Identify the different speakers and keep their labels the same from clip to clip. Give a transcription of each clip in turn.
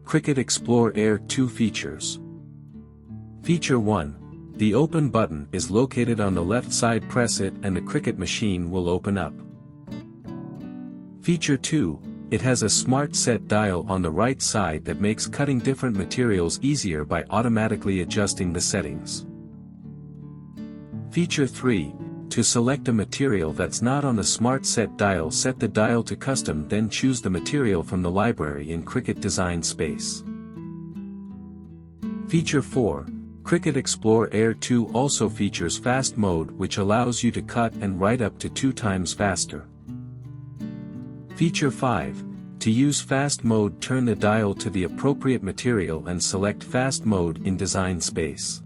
Speaker 1: Cricut Explore Air 2 features. Feature 1. The open button is located on the left side. Press it and the Cricut machine will open up. Feature 2. It has a smart set dial on the right side that makes cutting different materials easier by automatically adjusting the settings. Feature 3. To select a material that's not on the smart set dial, set the dial to custom, then choose the material from the library in Cricut Design Space. Feature 4. Cricut Explore Air 2 also features fast mode, which allows you to cut and write up to 2 times faster. Feature 5. To use fast mode, turn the dial to the appropriate material and select fast mode in Design Space.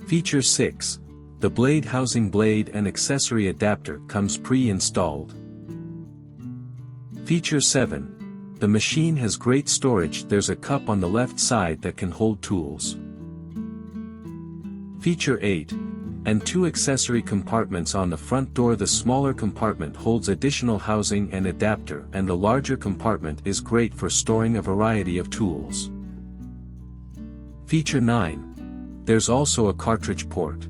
Speaker 1: Feature 6. The blade housing blade and accessory adapter comes pre-installed. Feature 7. The machine has great storage. There's a cup on the left side that can hold tools. Feature 8. And 2 accessory compartments on the front door. The smaller compartment holds additional housing and adapter, and the larger compartment is great for storing a variety of tools. Feature 9. There's also a cartridge port.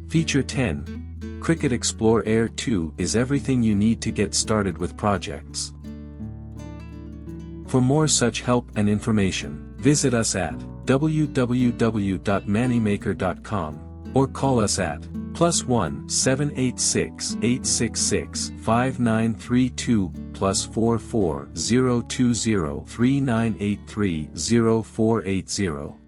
Speaker 1: Feature 10. Cricut Explore Air 2 is everything you need to get started with projects. For more such help and information, visit us at www.manimaker.com or call us at +1 786 866 5932 +44 020 3983 0480.